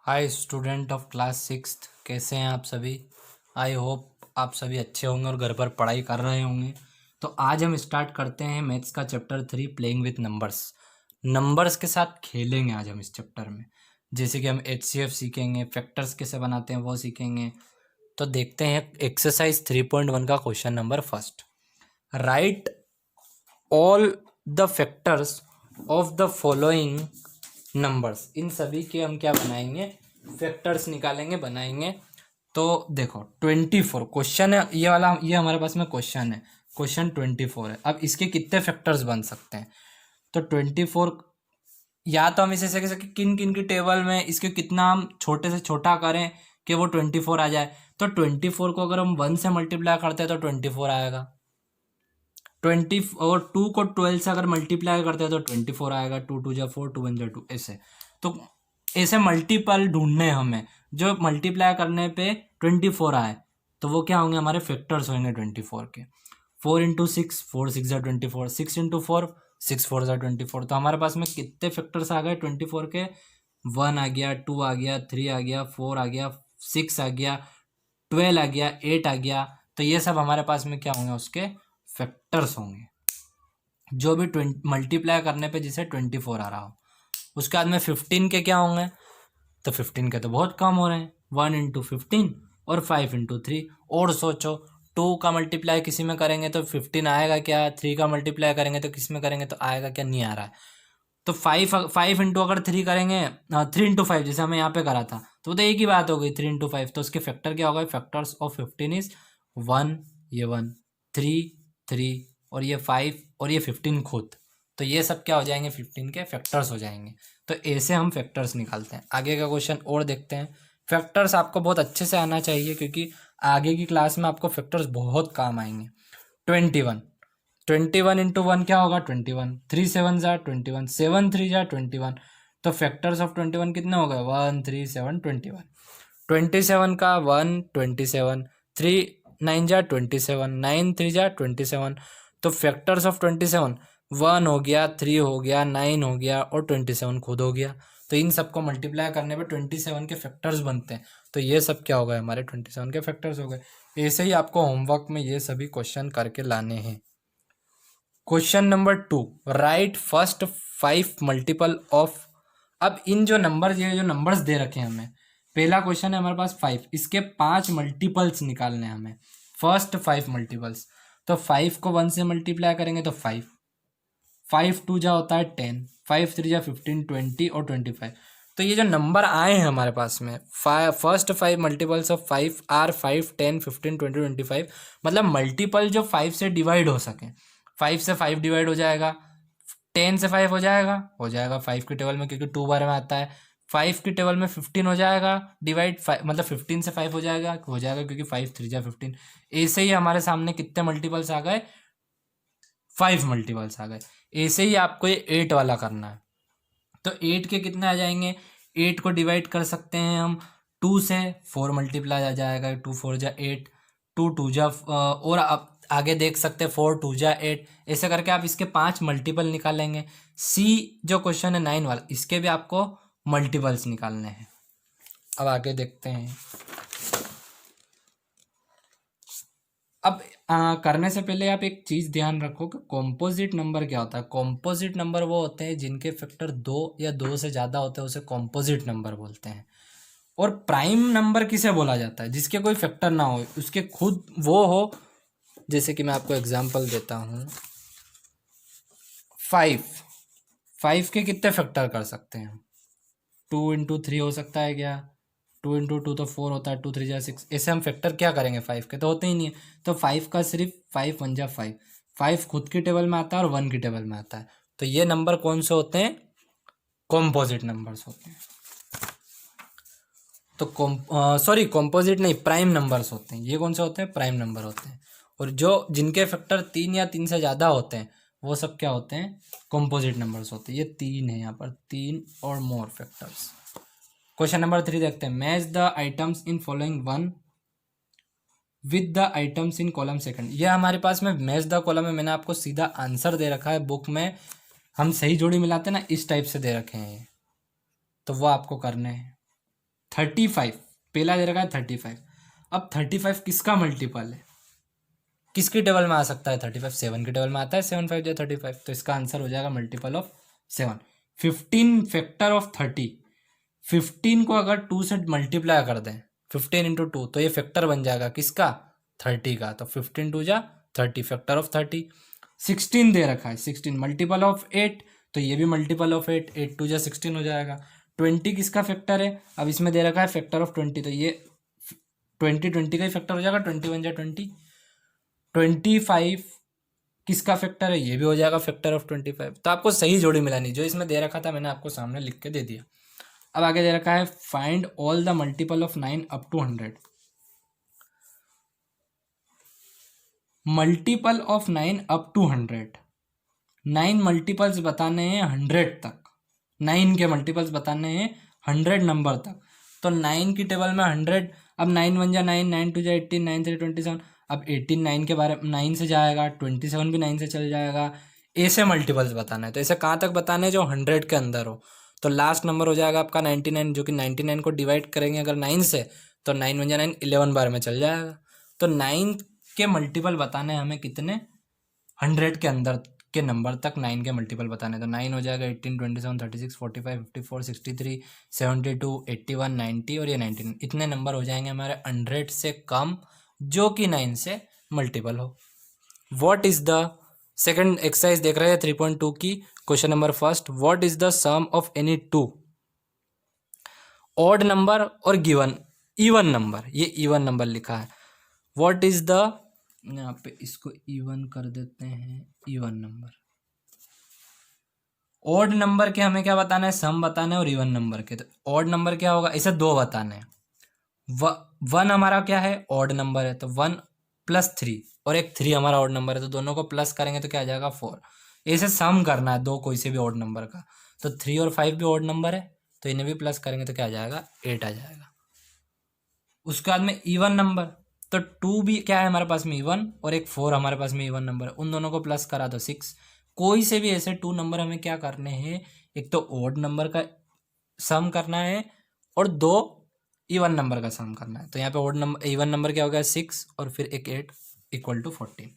Hi student of class sixth, कैसे हैं आप सभी। आई होप आप सभी अच्छे होंगे और घर पर पढ़ाई कर रहे होंगे। तो आज हम स्टार्ट करते हैं मैथ्स का chapter 3 playing with numbers. Numbers के साथ खेलेंगे आज हम इस चैप्टर में। जैसे कि हम HCF सीखेंगे, फैक्टर्स कैसे बनाते हैं वो सीखेंगे। तो देखते हैं एक्सरसाइज 3.1 का question number first. Write all the factors of the following numbers. इन सभी के हम क्या बनाएंगे, फैक्टर्स निकालेंगे, बनाएंगे। तो देखो 24 क्वेश्चन है ये वाला, ये हमारे पास में क्वेश्चन है। क्वेश्चन 24 है। अब इसके कितने फैक्टर्स बन सकते हैं? तो 24 या तो हम इसे कह सकते किन किन की टेबल में इसके कितना हम छोटे से छोटा करें कि वो 24 आ जाए। तो 24 को अगर हम 1 से मल्टीप्लाई करते हैं तो 24 आएगा। 20 और 2 को 12 से अगर मल्टीप्लाई करते हैं तो 24 आएगा। 2 2 जा 4, 2 1 जा 2, ऐसे। तो ऐसे मल्टीपल ढूंढने हमें जो मल्टीप्लाई करने पे 24 आए, तो वो क्या होंगे, हमारे फैक्टर्स होंगे 24 के। 4 इंटू 6, 4 6 जा 24, 6 इंटू 4, 6 4 जा 24। तो हमारे पास में कितने फैक्टर्स आ गए 24 के? 1 आ गया, 2 आ गया, 3 आ गया, 4 आ गया, 6 आ गया, 12 आ गया, 8 आ गया। तो ये सब हमारे पास में क्या होंगे, उसके फैक्टर्स होंगे। जो भी मल्टीप्लाई करने पे जिसे 24 आ रहा हो। उसके बाद में 15 के क्या होंगे? तो 15 के तो बहुत कम हो रहे हैं। 1 इंटू 15 और 5 इंटू 3। और सोचो 2 का मल्टीप्लाई किसी में करेंगे तो 15 आएगा क्या? 3 का मल्टीप्लाई करेंगे तो किस में करेंगे तो आएगा क्या? नहीं आ रहा है। तो 5 इंटू अगर 3 करेंगे, 3 इंटू 5 जैसे हमें यहाँ पे करा था, तो एक ही बात हो गई 3 इंटू 5। तो उसके फैक्टर क्या होगा? फैक्टर्स ऑफ 15 इज 1, ये 1, 3 3 और ये 5 और ये 15 खुद। तो ये सब क्या हो जाएंगे? 15 के फैक्टर्स हो जाएंगे। तो ऐसे हम फैक्टर्स निकालते हैं। आगे का क्वेश्चन और देखते हैं। फैक्टर्स आपको बहुत अच्छे से आना चाहिए क्योंकि आगे की क्लास में आपको फैक्टर्स बहुत काम आएंगे। 21, 21 इंटू 1 क्या होगा? 21। 3 7 जा 21, 7 3 जा 21। तो फैक्टर्स ऑफ 21 कितने हो गए? 1 3 7 21। 27 का 1 27, 3 9 जा 27, 9 3 जा 27। तो फैक्टर्स ऑफ 27 1 हो गया, 3 हो गया, 9 हो गया और 27 खुद हो गया। तो इन सबको मल्टीप्लाई करने पे 27 के फैक्टर्स बनते हैं। तो ये सब क्या हो गए? हमारे 27 के फैक्टर्स हो गए। ऐसे ही आपको होमवर्क में ये सभी क्वेश्चन करके लाने हैं। Question number 2, right first 5 multiple of. अब इन जो नंबर, ये जो नंबर्स दे रखे हैं हमें, पहला क्वेश्चन है हमारे पास 5, इसके 5 मल्टीपल्स निकालने हैं हमें। First 5 multiples. तो 5 को 1 से मल्टीप्लाई करेंगे तो 5, 5 2 जा होता है 10, 5 3 जा 15, 20 और 25। तो ये जो नंबर आए हैं हमारे पास में, फर्स्ट 5 मल्टीपल्स ऑफ 5 आर 5 10 15 20 25। मतलब मल्टीपल जो 5 से डिवाइड हो सके। 5 से 5 डिवाइड हो जाएगा, 10 से 5 हो जाएगा 5 की टेबल में, क्योंकि 2 बार में आता है। 5 की टेबल में 15 हो जाएगा डिवाइड, मतलब 15 से 5 हो जाएगा क्योंकि 5 3 जा 15। ऐसे ही हमारे सामने कितने मल्टीपल्स आ गए? 5 मल्टीपल्स आ गए। ऐसे ही आपको ये 8 वाला करना है। तो 8 के कितने आ जाएंगे? 8 को डिवाइड कर सकते हैं हम 2 से, 4 मल्टीप्लाई आ जाएगा, 2 4 जा 8, 2 2 जा और अब आगे देख सकते हैं 4 2 जा 8। ऐसे करके आप इसके 5 मल्टीपल निकालेंगे। सी जो क्वेश्चन है 9 वाला, इसके भी आपको मल्टीपल्स निकालने हैं। अब आगे देखते हैं। अब करने से पहले आप एक चीज़ ध्यान रखो कि कॉम्पोजिट नंबर क्या होता है। कॉम्पोजिट नंबर वो होते हैं जिनके फैक्टर 2 या 2 से ज़्यादा होते हैं, उसे कॉम्पोजिट नंबर बोलते हैं। और प्राइम नंबर किसे बोला जाता है? जिसके कोई फैक्टर ना हो, उसके खुद वो हो। जैसे कि मैं आपको एग्जांपल देता हूँ। 5, 5 के कितने फैक्टर कर सकते हैं? 2 इंटू 3 हो सकता है क्या? 2 इंटू 2 तो 4 होता है, 2 3 जा 6। ऐसे हम फैक्टर क्या करेंगे? 5 के तो होते ही नहीं है। तो 5 का सिर्फ 5 1 जा 5, 5 खुद की टेबल में आता है और 1 की टेबल में आता है। तो ये नंबर कौन से होते हैं? कॉम्पोजिट नंबर्स होते हैं। तो कॉम्पोजिट नहीं, प्राइम नंबर्स होते हैं। ये कौन से होते हैं? प्राइम नंबर होते हैं। और जो जिनके फैक्टर 3 या 3 से ज़्यादा होते हैं, वो सब क्या होते हैं? कॉम्पोजिट नंबर्स होते हैं। ये 3 है यहाँ पर, 3 और मोर फैक्टर्स। क्वेश्चन नंबर 3 देखते हैं। Match the items in following one with the items in column second. ये हमारे पास में मैच द कॉलम में मैंने आपको सीधा आंसर दे रखा है। बुक में हम सही जोड़ी मिलाते हैं ना, इस टाइप से दे रखे हैं ये। तो वो आपको करने हैं। 35 पहला दे रखा है 35। अब 35 किसका मल्टीपल है, किसकी टेबल में आ सकता है 35, 7 की टेबल में आता है, 7 5 या 35, तो इसका आंसर हो जाएगा मल्टीपल ऑफ 7। 15 फैक्टर ऑफ 30, 15 को अगर 2 से मल्टीप्लाई कर दें 15 इंटू 2 तो ये फैक्टर बन जाएगा किसका 30 का, तो 15 2 जा 30 फैक्टर ऑफ 30। 16 दे रखा है 16 मल्टीपल ऑफ 8, तो ये भी मल्टीपल ऑफ 8, 8 2 जा 16 हो जाएगा। 20 किसका फैक्टर है, अब इसमें दे रखा है फैक्टर ऑफ 20, तो ये 20 का ही फैक्टर हो जाएगा, 21 जा 20। 25 किसका फैक्टर है, ये भी हो जाएगा फैक्टर ऑफ 25। तो आपको सही जोड़ी मिलानी, जो इसमें दे रखा था मैंने आपको सामने लिख के दे दिया। अब आगे दे रखा है find all the multiple of 9 up to 100। Multiple of 9 up to 100, 9 multiples बताने हैं 100 तक, 9 के मल्टीपल्स बताने हैं 100 नंबर तक। तो 9 की टेबल में 100, अब 9 1 जा 9, 9 2 जा 18, 9 3 27। अब 18 9 के बारे 9 से जाएगा, 27 भी 9 से चल जाएगा। ऐसे मल्टीपल्स बताना है, तो ऐसे कहाँ तक बताना है, जो 100 के अंदर हो। तो लास्ट नंबर हो जाएगा आपका 99, जो कि 99 को डिवाइड करेंगे अगर 9 से, तो 9 1 जा 9, 11 बार में चल जाएगा। तो 9 के मल्टीपल बताने हैं हमें कितने, 100 के अंदर के नंबर तक 9 के मल्टीपल बताने। तो 9 हो जाएगा 18 27 36 45 54 63 72 81 90 और ये 19, इतने नंबर हो जाएंगे हमारे 100 से कम जो कि 9 से मल्टीपल हो। What is the second exercise देख रहे हैं 3.2 की, question number first, what is the sum of any two odd number और गिवन इवन नंबर, ये इवन नंबर लिखा है। व्हाट इज द, यहाँ पे इसको इवन कर देते हैं, इवन नंबर। ऑड नंबर के हमें क्या बताना है, सम बताना है, और इवन नंबर के, तो ऑड नंबर क्या होगा, इसे दो बताने हैं। 1 हमारा क्या है, ऑड नंबर है, तो 1 + 3, और एक 3 हमारा ऑड नंबर है, तो दोनों को प्लस करेंगे तो क्या आ जाएगा 4। ऐसे सम करना है दो कोई से भी ऑड नंबर का, तो 3 और 5 भी ऑड नंबर है, तो इन्हें भी प्लस करेंगे तो क्या आ जाएगा 8 आ जाएगा। उसके बाद में इवन नंबर, तो 2 भी क्या है हमारे पास में इवन, और एक 4 हमारे पास में इवन नंबर है, उन दोनों को प्लस करा तो 6। कोई से भी ऐसे 2 नंबर हमें क्या करने हैं, एक तो ऑड नंबर का सम करना है और 2 इवन नंबर का सम करना है। तो यहाँ पे ऑड नंबर इवन नंबर क्या हो गया 6 और फिर एक 8 = 14।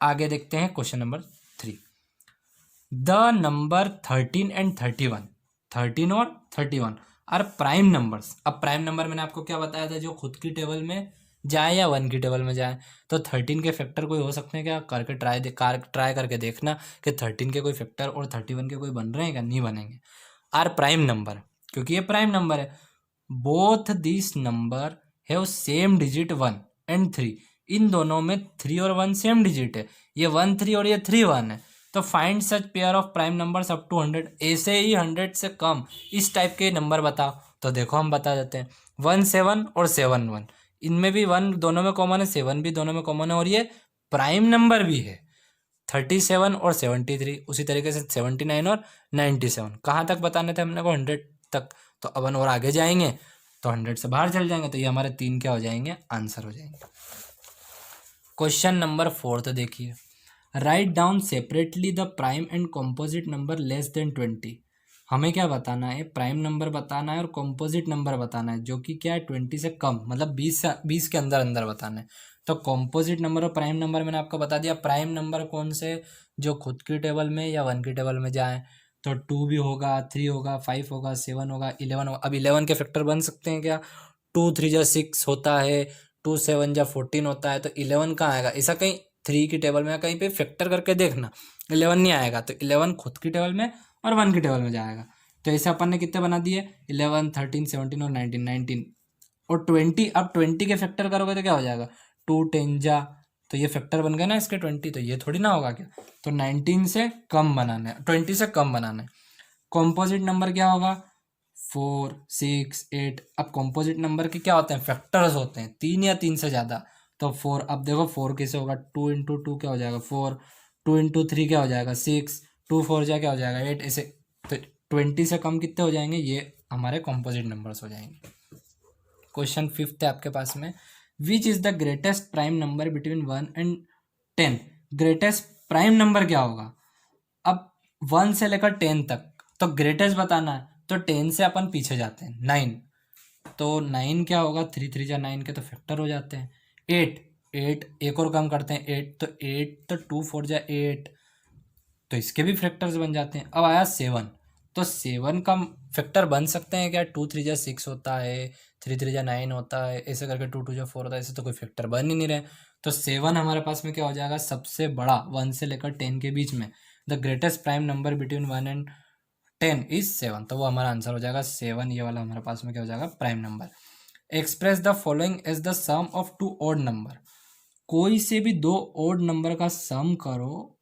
आगे देखते हैं question number 3, the number 13 and 31, 13 और 31 आर प्राइम नंबर्स। अब प्राइम नंबर मैंने आपको क्या बताया था, जो खुद की टेबल में जाए या 1 की टेबल में जाए। तो 13 के फैक्टर कोई हो सकते हैं क्या, करके ट्राई करके देखना कि 13 के कोई फैक्टर और 31 के कोई बन रहे हैं क्या, नहीं बनेंगे। आर प्राइम नंबर, क्योंकि ये प्राइम नंबर है। Both this number have same digit 1 and 3, इन दोनों में 3 और 1 सेम डिजिट है, ये 1 3 और ये 3 1 है। तो find such pair of prime numbers up to 100, ऐसे ही 100 से कम इस टाइप के नंबर बताओ। तो देखो हम बता देते हैं, 1 7 और 7 1, इनमें भी 1 दोनों में कॉमन है, 7 भी दोनों में कॉमन है, और ये प्राइम नंबर भी है। 37 और 73, उसी तरीके से 79 और 97, कहाँ तक बताने थे हमने को 100 तक। तो अपन और आगे जाएंगे तो 100 से बाहर चल जाएंगे, तो ये हमारे 3 क्या हो जाएंगे, आंसर हो जाएंगे। क्वेश्चन नंबर 4 तो देखिए, write down separately the prime and composite number less than 20। हमें क्या बताना है, प्राइम नंबर बताना है और कॉम्पोजिट नंबर बताना है, जो कि क्या है 20 से कम, मतलब 20 के अंदर अंदर बताना है। तो कॉम्पोजिट नंबर और प्राइम नंबर मैंने आपको बता दिया। प्राइम नंबर कौन से, जो खुद की टेबल में या 1 की टेबल में जाए, तो 2 भी होगा, 3 होगा, 5 होगा, 7 होगा, 11 होगा। अब 11 के फैक्टर बन सकते हैं क्या, 2 3 जा 6 होता है, 2 7 जा 14 होता है, तो 11 कहाँ आएगा, ऐसा कहीं 3 की टेबल में कहीं पे फैक्टर करके देखना, 11 नहीं आएगा। तो 11 खुद की टेबल में और 1 की टेबल में जाएगा। तो ऐसे अपन ने कितने बना दिए, 11 13 17 और 19 और 20। अब 20 के फैक्टर करोगे तो क्या हो जाएगा, 2 10 जा, तो ये फैक्टर बन गया ना इसके 20, तो ये थोड़ी ना होगा क्या। तो 19 से कम बनाना है, 20 से कम बनाना है। कॉम्पोजिट नंबर क्या होगा, 4 6 8। अब कॉम्पोजिट नंबर के क्या होते हैं, फैक्टर्स होते हैं, 3 या 3 से ज़्यादा। तो 4, अब देखो 4 कैसे होगा, 2 × 2 क्या हो जाएगा 4, 2 × 3 क्या हो जाएगा 6, 2 4 जा क्या हो जाएगा 8, ऐसे। तो 20 से कम कितने हो जाएंगे, ये हमारे कॉम्पोजिट नंबर्स हो जाएंगे। क्वेश्चन 5 है आपके पास में, which is the greatest prime number between 1 and 10। Greatest prime number क्या होगा, अब 1 से लेकर 10 तक, तो ग्रेटेस्ट बताना है, तो 10 से अपन पीछे जाते हैं 9, तो 9 क्या होगा, 3 3 जा 9 के तो फैक्टर हो जाते हैं। 8 8 एक और कम करते हैं, 8 तो 8 तो 2 4 जा 8, तो इसके भी फैक्टर्स बन जाते हैं। अब आया 7, तो 7 का फैक्टर बन सकते हैं क्या, 2 3 जा 6 होता है, 3 3 जा 9 होता है, ऐसे करके 2 2 जा 4 होता है, ऐसे तो कोई फैक्टर बन ही नहीं रहे। तो 7 हमारे पास में क्या हो जाएगा, सबसे बड़ा 1 से लेकर 10 के बीच में, the greatest prime number between 1 and 10 is 7, तो वो हमारा आंसर हो जाएगा 7। ये वाला हमारे पास में क्या हो जाएगा, prime number. Express the following as the sum of 2 odd number, कोई से भी 2 ऑड नंबर का सम करो,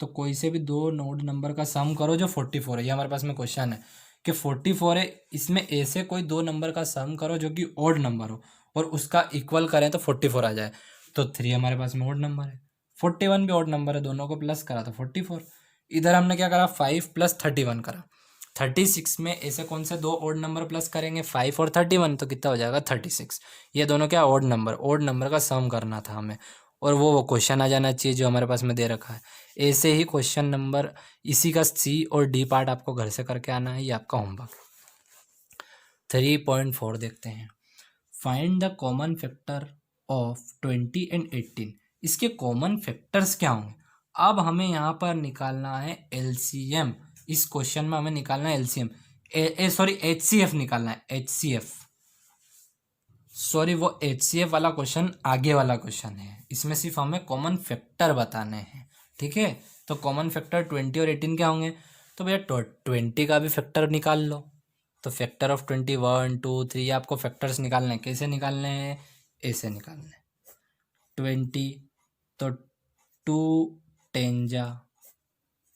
तो कोई से भी 2 ऑड नंबर का सम करो जो 44 है। ये हमारे पास में क्वेश्चन है कि 44 है, इसमें ऐसे कोई 2 नंबर का सम करो जो कि ऑड नंबर हो और उसका इक्वल करें तो 44 आ जाए। तो 3 हमारे पास में ऑड नंबर है, 41 भी ऑड नंबर है, दोनों को प्लस करा तो 44। इधर हमने क्या करा, 5 + 31 करा। 36 में ऐसे कौन से 2 ऑड नंबर प्लस करेंगे, 5 और 31, तो कितना हो जाएगा 36। ये दोनों क्या ऑड नंबर का सम करना था हमें, और वो क्वेश्चन आ जाना चाहिए जो हमारे पास में दे रखा है। ऐसे ही क्वेश्चन नंबर इसी का सी और डी पार्ट आपको घर से करके आना है, ये आपका होमवर्क। 3.4 देखते हैं, find the common factor of 20 and 18। इसके कॉमन फैक्टर्स क्या होंगे। अब हमें यहाँ पर निकालना है एलसीएम, इस क्वेश्चन में हमें निकालना है एलसीएम, सॉरी एचसीएफ निकालना है, एचसीएफ, सॉरी वो एचसीएफ वाला क्वेश्चन आगे वाला क्वेश्चन है, इसमें सिर्फ हमें कॉमन फैक्टर बताने हैं, ठीक है। तो कॉमन फैक्टर 20 और 18 क्या होंगे, तो भैया 20 का भी फैक्टर निकाल लो, तो फैक्टर ऑफ 20 1 2 3 आपको फैक्टर्स निकालने हैं, कैसे निकालने हैं, ऐसे निकालने हैं। 20 तो 2 10 जा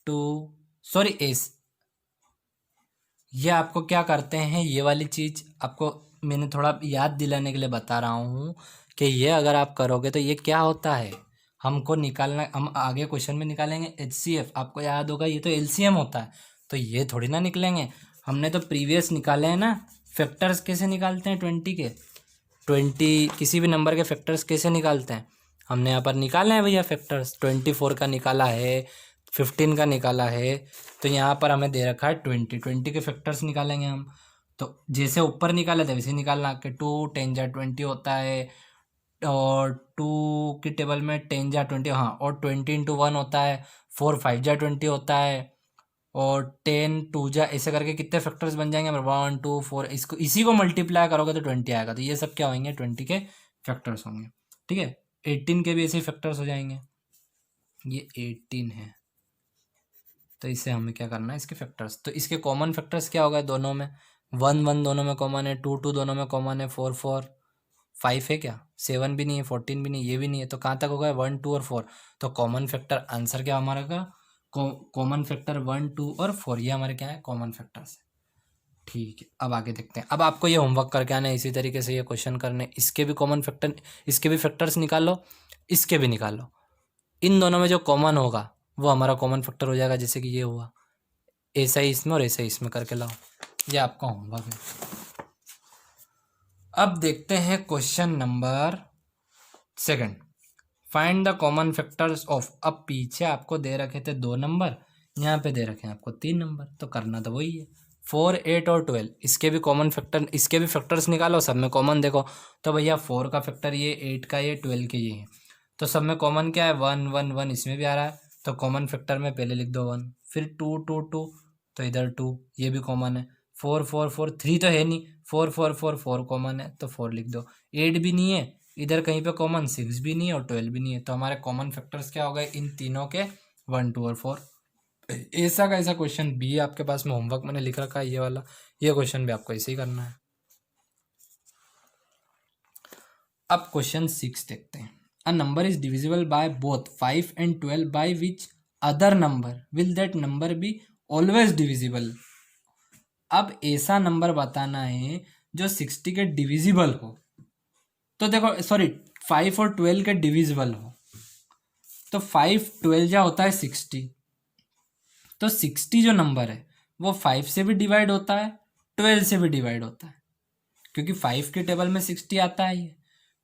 2, सॉरी एस, ये आपको क्या करते हैं, ये वाली चीज़ आपको मैंने थोड़ा याद दिलाने के लिए बता रहा हूँ कि ये अगर आप करोगे तो ये क्या होता है, हमको निकालना, हम आगे क्वेश्चन में निकालेंगे एचसीएफ, आपको याद होगा ये तो एलसीएम होता है, तो ये थोड़ी ना निकलेंगे, हमने तो प्रीवियस निकाले हैं ना। फैक्टर्स कैसे निकालते हैं 20 के, 20 किसी भी नंबर के फैक्टर्स कैसे निकालते हैं, हमने यहाँ पर निकाले हैं भैया फैक्टर्स, 24 का निकाला है, 15 का निकाला है, तो यहाँ पर हमें दे रखा है 20 के फैक्टर्स निकालेंगे हम। तो जैसे ऊपर निकाले थे वैसे निकालना कि 2 10 जा 20 होता है, और 2 की टेबल में 10 जा 20, हाँ, और 20 × 1 होता है, 4 5 जा 20 होता है, और 10 2 जा, ऐसे करके कितने फैक्टर्स बन जाएंगे, 1 2 4, इसको इसी को मल्टीप्लाई करोगे तो 20 आएगा, तो ये सब क्या होंगे 20 के फैक्टर्स होंगे, ठीक है। 18 के भी ऐसे फैक्टर्स हो जाएंगे, ये 18 है, तो इससे हमें क्या करना है, इसके फैक्टर्स, तो इसके कॉमन फैक्टर्स क्या होगा, दोनों में 1 1 दोनों में कॉमन है, 2 2 दोनों में कॉमन है, 4 4 5 है क्या, 7 भी नहीं है, 14 भी नहीं, ये भी नहीं है, तो कहाँ तक होगा 1 2 और 4, तो कॉमन फैक्टर आंसर क्या हमारा का, कॉमन फैक्टर 1 2 और 4, ये हमारे क्या है कॉमन फैक्टर्स है, ठीक है। अब आगे देखते हैं, अब आपको ये होमवर्क करके आना है, इसी तरीके से ये क्वेश्चन करने, इसके भी कॉमन फैक्टर, इसके भी फैक्टर्स निकाल लो, इसके भी निकाल लो, इन दोनों में जो कॉमन होगा वो हमारा कॉमन फैक्टर हो जाएगा, जैसे कि ये हुआ, ऐसा ही इसमें और ऐसा ही इसमें करके लाओ, ये आपका होमवर्क है। अब देखते हैं question number 2, find the common factors of, अब पीछे आपको दे रखे थे 2 नंबर, यहाँ पे दे रखे हैं आपको 3 नंबर, तो करना तो वही है, 4 8 और 12, इसके भी कॉमन फैक्टर, इसके भी फैक्टर्स निकालो, सब में कॉमन देखो, तो भैया 4 का फैक्टर ये, 8 का ये, 12 के ये है, तो सब में कॉमन क्या है 1 1 1, इसमें भी आ रहा है, तो कॉमन फैक्टर में पहले लिख दो 1, फिर 2 2 2, तो इधर 2, ये भी कॉमन है, 4 4 4, 3 तो है नहीं, 4 4 4 4 कॉमन है, तो 4 लिख दो, 8 भी नहीं है इधर कहीं पे कॉमन, 6 भी नहीं है और 12 भी नहीं है, तो हमारे कॉमन फैक्टर्स क्या हो गए इन तीनों के, 1 2 और 4। ऐसा का ऐसा क्वेश्चन भी आपके पास में होमवर्क मैंने लिख रखा है, ये वाला, ये क्वेश्चन भी आपको ऐसे ही करना है। अब क्वेश्चन 6 देखते हैं, a number is divisible by both 5 and 12, by which other number will that number be always divisible. अब ऐसा नंबर बताना है जो 60 के डिविजिबल हो, तो देखो सॉरी 5 और 12 के डिविजिबल हो, तो 5 12 जा होता है 60, तो 60 जो नंबर है वो 5 से भी डिवाइड होता है, 12 से भी डिवाइड होता है, क्योंकि 5 की टेबल में 60 आता है ये,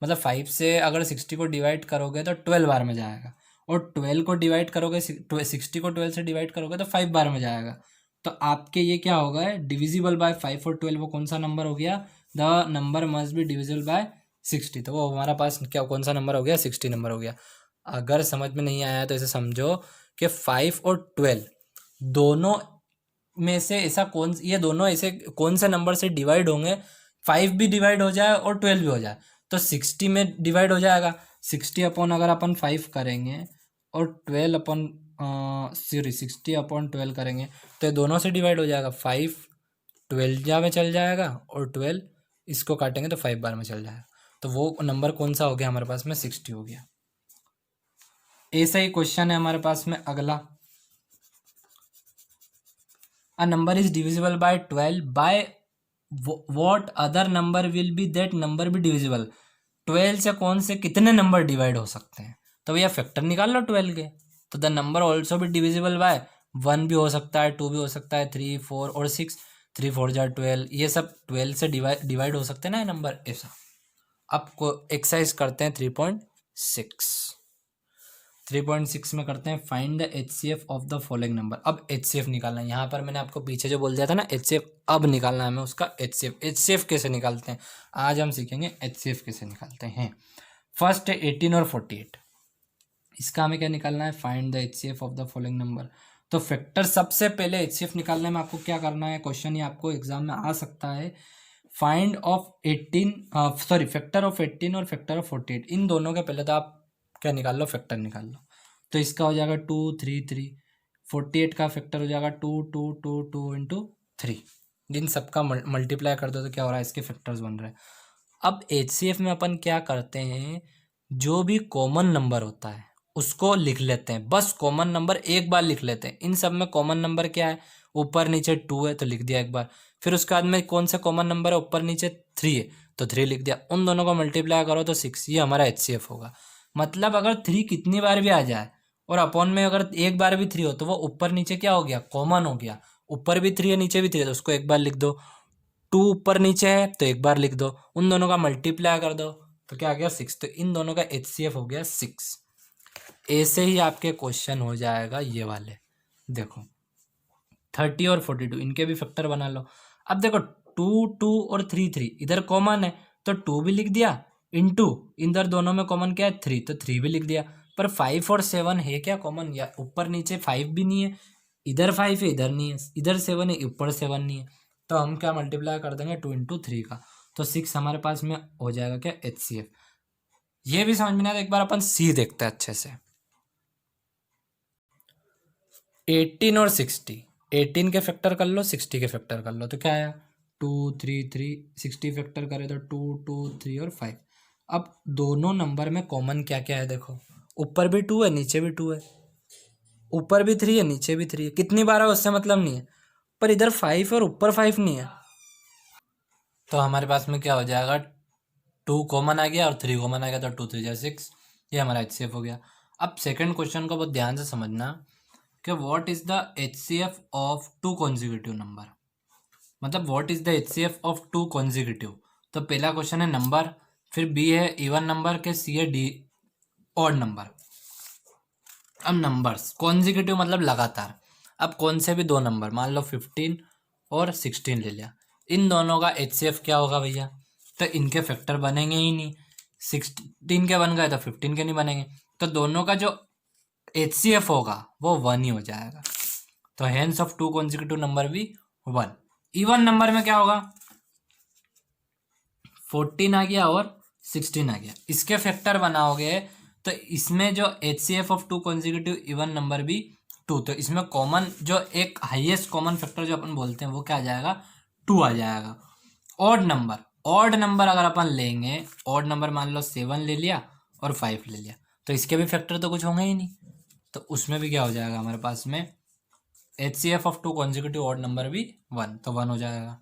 मतलब 5 से अगर 60 को डिवाइड करोगे तो 12 बार में जाएगा, और 12 को डिवाइड करोगे 60 को 12 से डिवाइड करोगे तो 5 बार में जाएगा, तो आपके ये क्या होगा, डिविजिबल बाय 5 और 12 वो कौन सा नंबर हो गया, the number must be divisible by 60। तो वो हमारा पास क्या कौन सा नंबर हो गया, 60 नंबर हो गया। अगर समझ में नहीं आया तो ऐसे समझो कि 5 और 12 दोनों में से ऐसा कौन, ये दोनों ऐसे कौन से नंबर से डिवाइड होंगे, 5 भी डिवाइड हो जाए और 12 भी हो जाए तो 60 में डिवाइड हो जाएगा। 60 अपॉन अगर अपन 5 करेंगे और 12 अपॉन सॉरी 60 अपॉन 12 करेंगे तो ये दोनों से डिवाइड हो जाएगा। 5 12 जा में चल जाएगा और 12 इसको काटेंगे तो 5 बार में चल जाएगा। तो वो नंबर कौन सा हो गया हमारे पास में, 60 हो गया। ऐसा ही क्वेश्चन है हमारे पास में अगला, a number is divisible by 12 by what other number will be that number be divisible। 12 से कौन से कितने नंबर डिवाइड हो सकते हैं, तो भैया फैक्टर निकाल लो 12 के। तो द नंबर ऑल्सो भी डिविजिबल बाय 1 भी हो सकता है, 2 भी हो सकता है, 3 4 और 6, 3 4 जा 12, ये सब 12 से डिवाइड हो सकते हैं ना ये नंबर ऐसा। अब को एक्सरसाइज करते हैं 3.6 में करते हैं find the HCF of the following number. अब HCF निकालना है, यहाँ पर मैंने आपको पीछे जो बोल दिया था ना HCF, अब निकालना है हमें उसका HCF कैसे निकालते हैं, आज हम सीखेंगे HCF कैसे निकालते हैं। फर्स्ट है 18 और 48, इसका हमें क्या निकालना है, find the HCF of the following number. तो फैक्टर सबसे पहले HCF निकालने में आपको क्या करना है, क्वेश्चन ये आपको एग्जाम में आ सकता है, find of 18 sorry factor of 18 और फैक्टर ऑफ 48, इन दोनों के पहले तो आप क्या निकाल लो, फैक्टर निकाल लो। तो इसका हो जाएगा 2 3 3, 48 का फैक्टर हो जाएगा 2 2 2 2 इंटू 3, इन सबका मल्टीप्लाई कर दो तो क्या हो रहा है, इसके फैक्टर्स बन रहे हैं। अब HCF में अपन क्या करते हैं, जो भी कॉमन नंबर होता है उसको लिख लेते हैं, बस कॉमन नंबर एक बार लिख लेते हैं। इन सब में कॉमन नंबर क्या है, ऊपर नीचे 2 है तो लिख दिया एक बार, फिर उसके बाद में कौन सा कॉमन नंबर है, ऊपर नीचे 3 है तो 3 लिख दिया, उन दोनों को मल्टीप्लाई करो तो 6, ये हमारा HCF होगा। मतलब अगर 3 कितनी बार भी आ जाए और अपॉन में अगर एक बार भी 3 हो तो वो ऊपर नीचे क्या हो गया, कॉमन हो गया, ऊपर भी 3 है नीचे भी 3 है तो उसको एक बार लिख दो, 2 ऊपर नीचे है तो एक बार लिख दो, उन दोनों का मल्टीप्लाई कर दो तो क्या आ गया 6, तो इन दोनों का HCF हो गया 6। ऐसे ही आपके क्वेश्चन हो जाएगा ये वाले, देखो 30 और 42 इनके भी फैक्टर बना लो। अब देखो 2 2 और 3 3 इधर कॉमन है तो 2 भी लिख दिया, इंटू इधर दोनों में कॉमन क्या है 3 तो 3 भी लिख दिया। पर 5 और 7 है क्या कॉमन, या ऊपर नीचे 5 भी नहीं है, इधर 5 है इधर नहीं है, इधर 7 है ऊपर 7 नहीं है, तो हम क्या मल्टीप्लाई कर देंगे 2 इंटू 3 का, तो 6 हमारे पास में हो जाएगा क्या HCF। ये भी समझ में नहीं आता, एक बार अपन सी देखते हैं अच्छे से। 18 और 60, 18 के फैक्टर कर लो 60 के फैक्टर कर लो तो क्या आया 2 3 3, 60 फैक्टर करे तो 2 2 3 और 5। अब दोनों नंबर में कॉमन क्या क्या है, देखो ऊपर भी 2 है नीचे भी 2 है, ऊपर भी 3 है नीचे भी 3 है, कितनी बार है उससे मतलब नहीं है, पर इधर 5 और ऊपर 5 नहीं है, तो हमारे पास में क्या हो जाएगा 2 कॉमन आ गया और 3 कॉमन आ गया तो 2 3 जा 6, ये हमारा HCF हो गया। अब सेकंड क्वेश्चन को बहुत ध्यान से समझना कि what is the HCF of 2 consecutive number, मतलब what is the HCF of 2 consecutive. तो पहला क्वेश्चन है नंबर, फिर बी है इवन नंबर के, सी है डी ऑड नंबर। अब नंबर्स कॉन्जिक्यूटिव मतलब लगातार, अब कौन से भी दो नंबर मान लो 15 और 16 ले लिया, इन दोनों का HCF क्या होगा भैया, तो इनके फैक्टर बनेंगे ही नहीं, 16 के बन गए तो 15 के नहीं बनेंगे, तो दोनों का जो HCF होगा वो 1 ही हो जाएगा। तो हेंस ऑफ 2 कॉन्जिक्यूटिव नंबर भी 1। इवन नंबर में क्या होगा 14 आ गया और 16 आ गया, इसके फैक्टर बनाओगे तो इसमें जो HCF of 2 consecutive even number भी 2, तो इसमें कॉमन जो एक हाईएस्ट कॉमन फैक्टर जो अपन बोलते हैं वो क्या आ जाएगा 2 आ जाएगा। ऑड नंबर अगर अपन लेंगे, ऑड नंबर मान लो 7 ले लिया और 5 ले लिया, तो इसके भी फैक्टर तो कुछ होंगे ही नहीं, तो उसमें भी क्या हो जाएगा हमारे पास में HCF of 2 consecutive odd number भी 1, तो 1 हो जाएगा।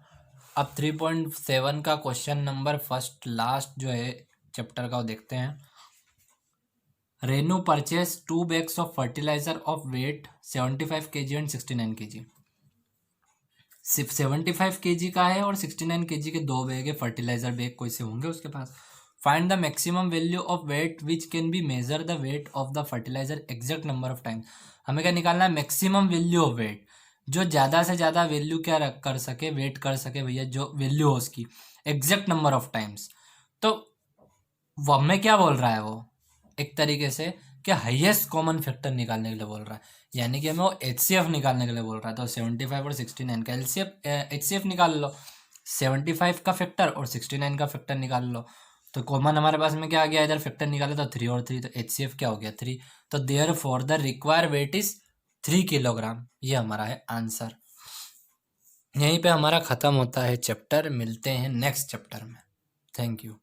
अब 3.7 का क्वेश्चन नंबर फर्स्ट लास्ट जो है चैप्टर का वो देखते हैं। Renu purchase 2 bags of fertiliser of weight 75 kg and 69 kg। सिर्फ 75 kg का है और 69 kg के 2 बैग है, फर्टिलाइजर बैग कोई से होंगे उसके पास। Find the maximum value of weight which can be measure the weight of the fertilizer exact number of times. हमें क्या निकालना है मैक्सिमम वैल्यू ऑफ वेट, जो ज़्यादा से ज़्यादा वैल्यू क्या रख कर सके, वेट कर सके भैया, जो वैल्यू हो उसकी एग्जैक्ट नंबर ऑफ टाइम्स। तो वो हमें क्या बोल रहा है, वो एक तरीके से क्या हाईएस्ट कॉमन फैक्टर निकालने के लिए बोल रहा है, यानी कि हमें वो HCF निकालने के लिए बोल रहा है। तो 75 और 69 का HCF निकाल लो, 75 का फैक्टर और 69 का फैक्टर निकाल लो। तो कॉमन हमारे पास में क्या आ गया, इधर फैक्टर निकाले तो 3 और 3, तो HCF क्या हो गया 3। तो therefore the require weight is 3 kilogram, ये हमारा है आंसर। यहीं पे हमारा ख़त्म होता है चैप्टर। मिलते हैं नेक्स्ट चैप्टर में। Thank you.